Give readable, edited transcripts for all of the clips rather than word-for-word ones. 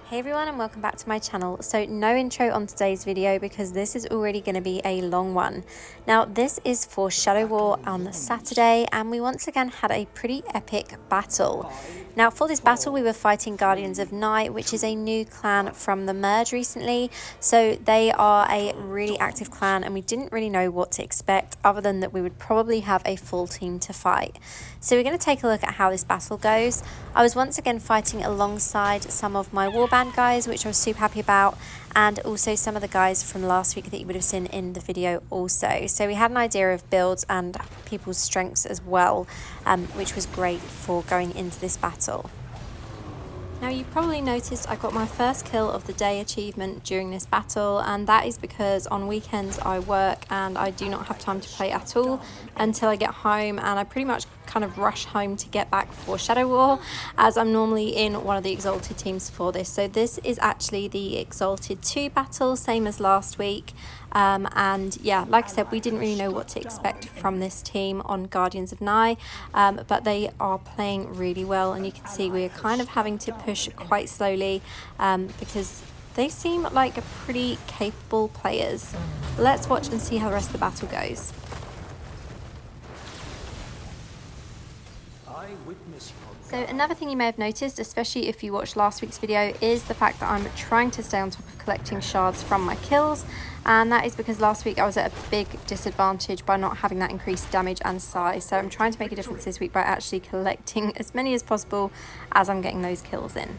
Hey everyone, and welcome back to my channel. So no intro on today's video because this is already going to be a long one. Now this is for Shadow War on Saturday, and we once again had a pretty epic battle. Now for this battle we were fighting Guardians of Night, which is a new clan from the merge recently. So they are a really active clan and we didn't really know what to expect other than that we would probably have a full team to fight. So we're going to take a look at how this battle goes. I was once again fighting alongside some of my warband guys, which I was super happy about, and also some of the guys from last week that you would have seen in the video also. So we had an idea of builds and people's strengths as well, which was great for going into this battle. Now you probably noticed I got my first kill of the day achievement during this battle, and that is because on weekends I work and I do not have time to play at all until I get home, and I pretty much kind of rush home to get back for Shadow War, as I'm normally in one of the Exalted teams for this. So this is actually the Exalted 2 battle, same as last week. And yeah, like I said, we didn't really know what to expect from this team on Guardians of Night, but they are playing really well, and you can see we're kind of having to push quite slowly because they seem like a pretty capable players. Let's watch and see how the rest of the battle goes. So another thing you may have noticed, especially if you watched last week's video, is the fact that I'm trying to stay on top of collecting shards from my kills, and that is because last week I was at a big disadvantage by not having that increased damage and size. So I'm trying to make a difference this week by actually collecting as many as possible as I'm getting those kills in.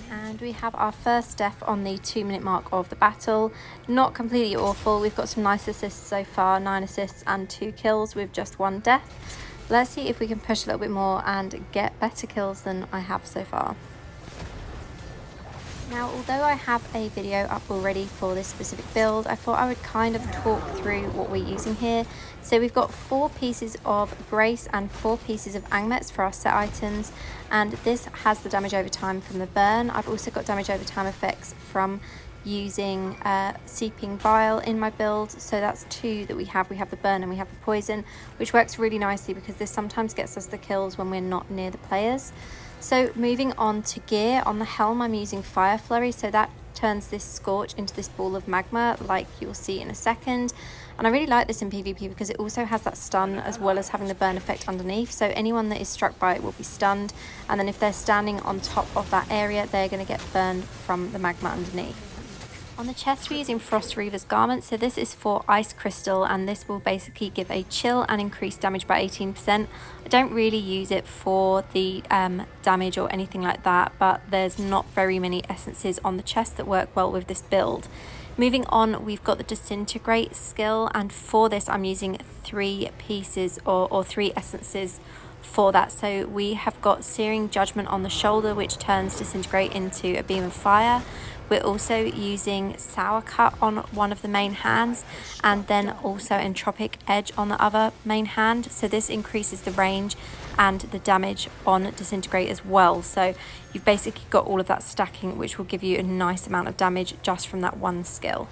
And we have our first death on the 2-minute mark of the battle. Not completely awful. We've got some nice assists so far, 9 assists and 2 kills with just 1 death. Let's see if we can push a little bit more and get better kills than I have so far. Now, although I have a video up already for this specific build, I thought I would kind of talk through what we're using here. So we've got 4 pieces of Grace and 4 pieces of Angmets for our set items, and this has the damage over time from the burn. I've also got damage over time effects from using Seeping Bile in my build, so that's 2 that we have. We have the burn and we have the poison, which works really nicely because this sometimes gets us the kills when we're not near the players. So moving on to gear, on the helm I'm using Fire Flurry, so that turns this Scorch into this ball of magma like you'll see in a second. And I really like this in PvP because it also has that stun as well as having the burn effect underneath, so anyone that is struck by it will be stunned, and then if they're standing on top of that area they're going to get burned from the magma underneath. On the chest we're using Frost Reaver's Garment, so this is for Ice Crystal, and this will basically give a chill and increase damage by 18%. I don't really use it for the damage or anything like that, but there's not very many essences on the chest that work well with this build. Moving on, we've got the Disintegrate skill, and for this I'm using 3 pieces or 3 essences for that. So we have got Searing Judgment on the shoulder, which turns Disintegrate into a beam of fire. We're also using Sour Cut on one of the main hands, and then also Entropic Edge on the other main hand. So this increases the range and the damage on Disintegrate as well. So you've basically got all of that stacking, which will give you a nice amount of damage just from that one skill.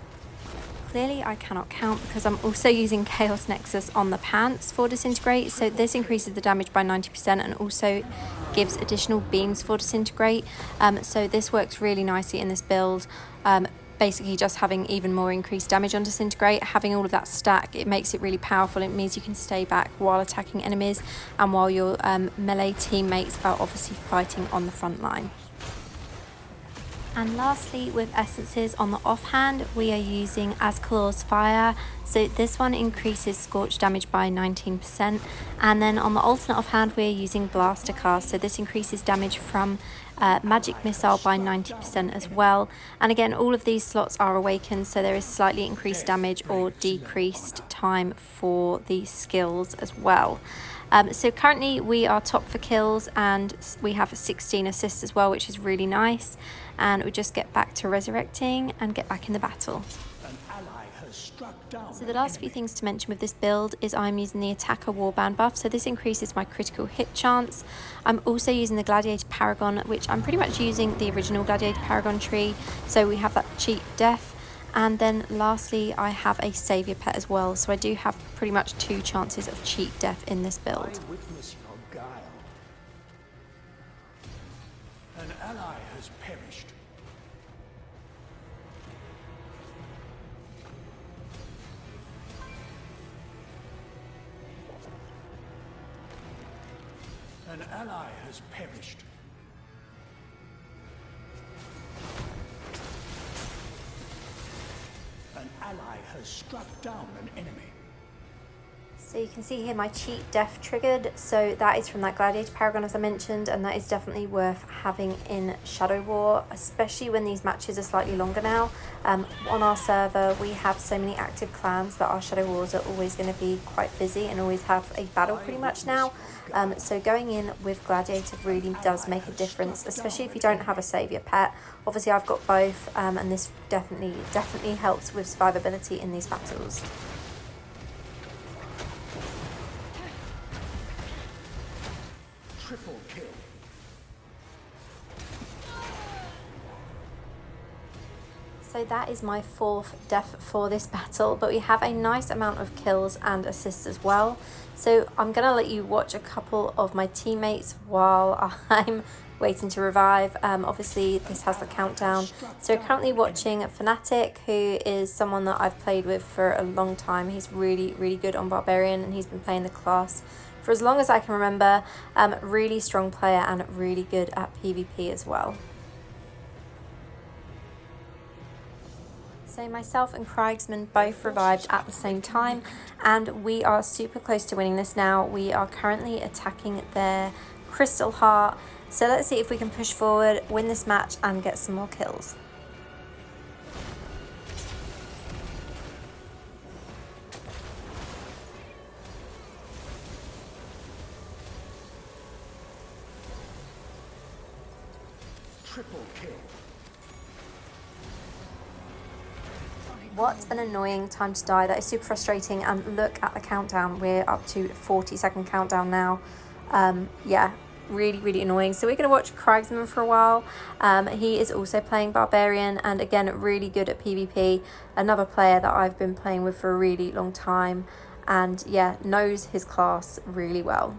Clearly I cannot count because I'm also using Chaos Nexus on the pants for Disintegrate, so this increases the damage by 90% and also gives additional beams for Disintegrate, so this works really nicely in this build. Basically just having even more increased damage on Disintegrate, having all of that stack, it makes it really powerful. It means you can stay back while attacking enemies and while your melee teammates are obviously fighting on the front line. And lastly, with essences on the offhand, we are using Azcalor's Fire. So this one increases Scorch damage by 19%. And then on the alternate offhand, we're using Blaster Cast. So this increases damage from Magic Missile by 90% as well. And again, all of these slots are awakened, so there is slightly increased damage or decreased time for these skills as well. So currently we are top for kills and we have 16 assists as well, which is really nice. And we just get back to resurrecting and get back in the battle. An ally has So the last few things to mention with this build is I'm using the attacker warband buff, so this increases my critical hit chance. I'm also using the gladiator paragon, which I'm pretty much using the original gladiator paragon tree, so we have that cheat death. And then lastly, I have a saviour pet as well, so I do have pretty much 2 chances of cheat death in this build. I witness your guile. An ally has perished. An ally has perished. An ally has struck down an enemy. So you can see here my cheat death triggered, so that is from that gladiator paragon as I mentioned, and that is definitely worth having in Shadow War, especially when these matches are slightly longer now. On our server we have so many active clans that our Shadow Wars are always going to be quite busy and always have a battle pretty much now. So going in with gladiator really does make a difference, especially if you don't have a saviour pet. Obviously I've got both, and this definitely helps with survivability in these battles. Triple kill. So that is my 4th death for this battle, but we have a nice amount of kills and assists as well. So I'm going to let you watch a couple of my teammates while I'm waiting to revive. Obviously this has the countdown. So currently watching Fnatic, who is someone that I've played with for a long time. He's really good on Barbarian, and he's been playing the class for as long as I can remember. Really strong player and really good at PvP as well. So myself and Kriegsman both revived at the same time, and we are super close to winning this now. We are currently attacking their Crystal Heart, so let's see if we can push forward, win this match and get some more kills. Triple kill. What an annoying time to die. That is super frustrating, and look at the countdown. We're up to 40-second countdown now. Yeah, really annoying. So we're going to watch Kriegsman for a while. He is also playing Barbarian, and again really good at PvP. Another player that I've been playing with for a really long time, and yeah, knows his class really well.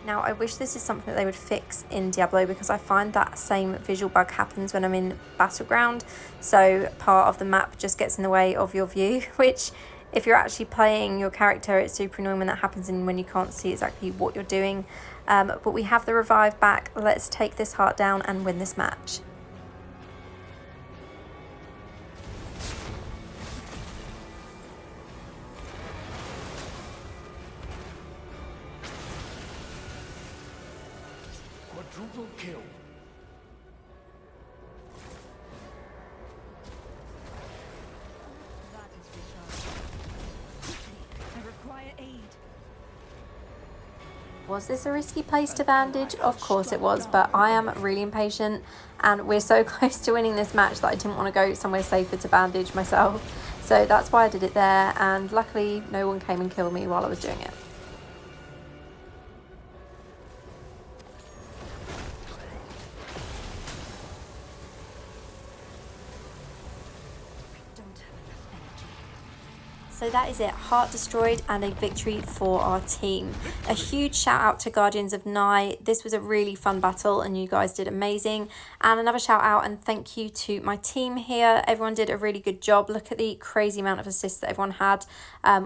Now, I wish this is something that they would fix in Diablo, because I find that same visual bug happens when I'm in Battleground. So part of the map just gets in the way of your view, which if you're actually playing your character, it's super annoying when that happens and when you can't see exactly what you're doing. But we have the revive back. Let's take this heart down and win this match. Quadruple kill. That is recharged. Quickly, I require aid. Was this a risky place to bandage? Of course it was, but I am really impatient, and we're so close to winning this match that I didn't want to go somewhere safer to bandage myself. So that's why I did it there, and luckily no one came and killed me while I was doing it. So that is it, heart destroyed and a victory for our team. A huge shout out to Guardians of Night. This was a really fun battle and you guys did amazing. And another shout out and thank you to my team here. Everyone did a really good job. Look at the crazy amount of assists that everyone had.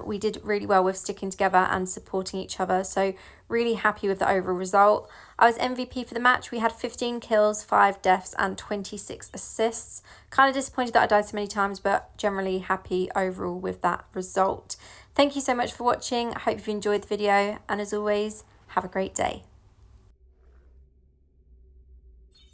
We did really well with sticking together and supporting each other. So really happy with the overall result. I was MVP for the match. We had 15 kills, 5 deaths and 26 assists. Kind of disappointed that I died so many times, but generally happy overall with that result. Thank you so much for watching. I hope you've enjoyed the video, and as always, have a great day.